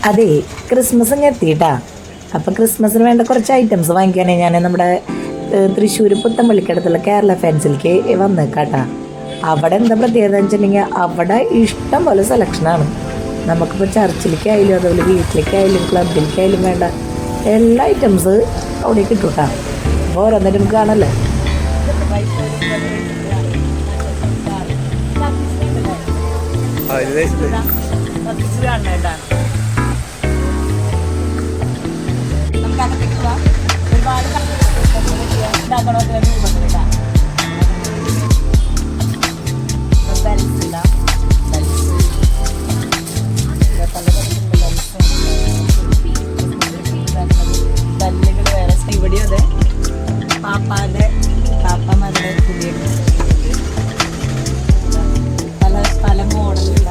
അതെ, ക്രിസ്മസ് അങ്ങ് എത്തിയിട്ടാ. അപ്പം ക്രിസ്മസിന് വേണ്ട കുറച്ച് ഐറ്റംസ് വാങ്ങിക്കാനേ ഞാൻ നമ്മുടെ തൃശ്ശൂർ പുത്തമ്പള്ളിക്കടുത്തുള്ള കേരള ഫാൻസിലേക്ക് വന്നേക്കാട്ടാ. അവിടെ എന്താ പ്രത്യേകത എന്ന് വെച്ചിട്ടുണ്ടെങ്കിൽ അവിടെ ഇഷ്ടം പോലെ സെലക്ഷനാണ്. നമുക്കിപ്പോൾ ചർച്ചിലേക്കായാലും അതുപോലെ വീട്ടിലേക്കായാലും ക്ലബിലേക്കായാലും വേണ്ട എല്ലാ ഐറ്റംസ് അവിടെ കിട്ടൂട്ടാ. അപ്പോൾ ഓരോന്നിട്ട് നമുക്ക് കാണല്ലേ. ഇവിടെ അതെ പാപ്പമാരുടെ പുതിയ പല മോഡലുള്ള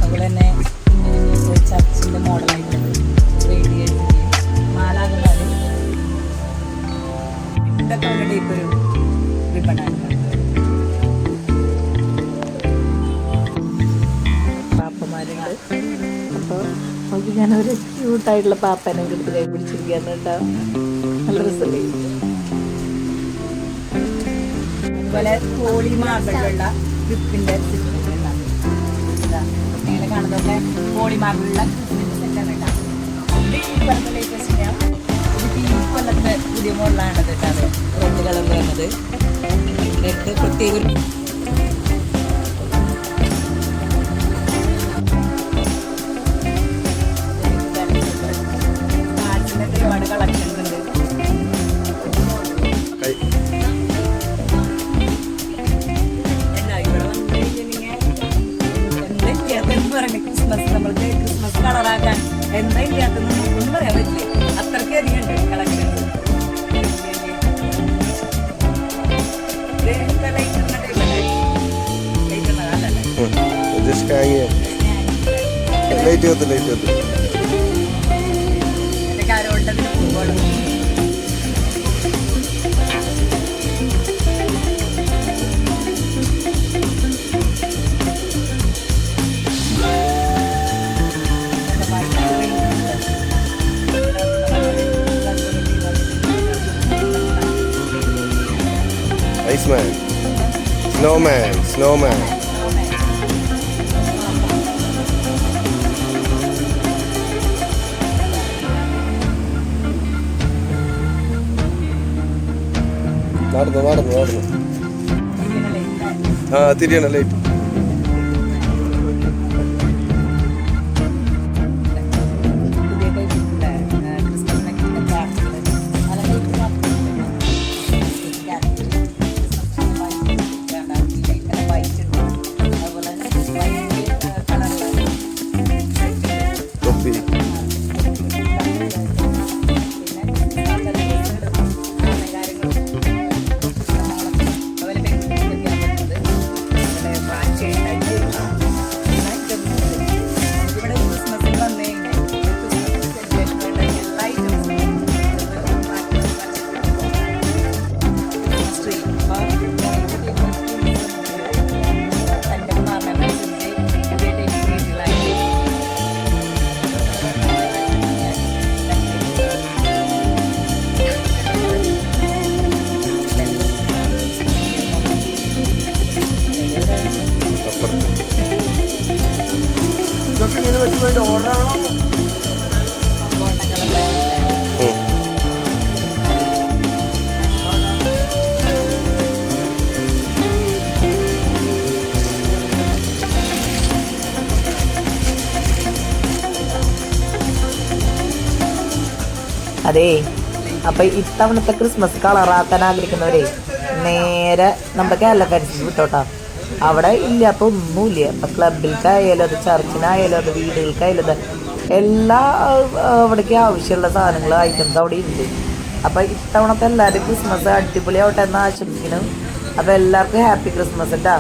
അതുപോലെ തന്നെ ചർച്ചിൻ്റെ മോഡലായിട്ടുള്ളത് റേഡിയേറ്റ് മാലാകുമാർ ഇതൊക്കെ അവരുടെ ഇപ്പോൾ ഒരു റിബണാണ്. പാപ്പമാരുണ്ട്. അപ്പോൾ നമുക്ക് ഞാനൊരു ക്യൂട്ടായിട്ടുള്ള പാപ്പനെ ഒരു അടുത്ത് കൈ പിടിച്ചിരിക്കാനുണ്ടാവും. നല്ല രസമല്ലേ. അതുപോലെ പോളിമാർബിളുള്ള വിപ്പിൻ്റെ കുട്ടികളെ കാണുന്നതൊക്കെ പോളിമാർബിളുള്ള സെറ്റാണ് കേട്ടോ. ഇത് ഈ കൊല്ലത്തെ ലേറ്റസ്റ്റ് ചെയ്യാം. ഇത് ഈ കൊല്ലത്തെ പുതിയ മോഡലാണ് കേട്ടോ. റെഡ് കളർ വരുന്നത് റെഡ് പ്രത്യേക ഒരുപാട് കളക്ഷൻസ് ഉണ്ട്. ക്രിസ്മസ് നമ്മൾക്ക് ക്രിസ്മസ് കളറാക്കാൻ എന്താ ഇല്ലാത്തതെന്ന് ഒന്നും പറയാൻ പറ്റില്ല. അത്രയ്ക്ക് അധികം ഉണ്ട് കളക്ഷൻസ്. കാരോട്ടത്തിന് പോകുമ്പോൾ Iceman, snowman. നടന്നു തിരിയണ ലൈറ്റ്. അതേ, അപ്പം ഇത്തവണത്തെ ക്രിസ്മസ് കളറാക്കാൻ ആഗ്രഹിക്കുന്നവരെ നേരെ നമ്മുടെ കേരള ഫാൻസിൽ വിട്ടോട്ടാ. അവിടെ ഇല്ല അപ്പോൾ ഒന്നുമില്ല. അപ്പം ക്ലബിലേക്കായാലും അത് ചർച്ചിനായാലും അത് വീടുകൾക്കായാലും അത് എല്ലാ അവിടേക്ക് ആവശ്യമുള്ള സാധനങ്ങൾ ഐറ്റംസ് അവിടെ ഉണ്ട്. അപ്പം ഇത്തവണത്തെ എല്ലാവരും ക്രിസ്മസ് അടിപൊളിയാവട്ടെ എന്ന് ആശംസിക്കുന്നു. അപ്പോൾ എല്ലാവർക്കും ഹാപ്പി ക്രിസ്മസ് കേട്ടോ.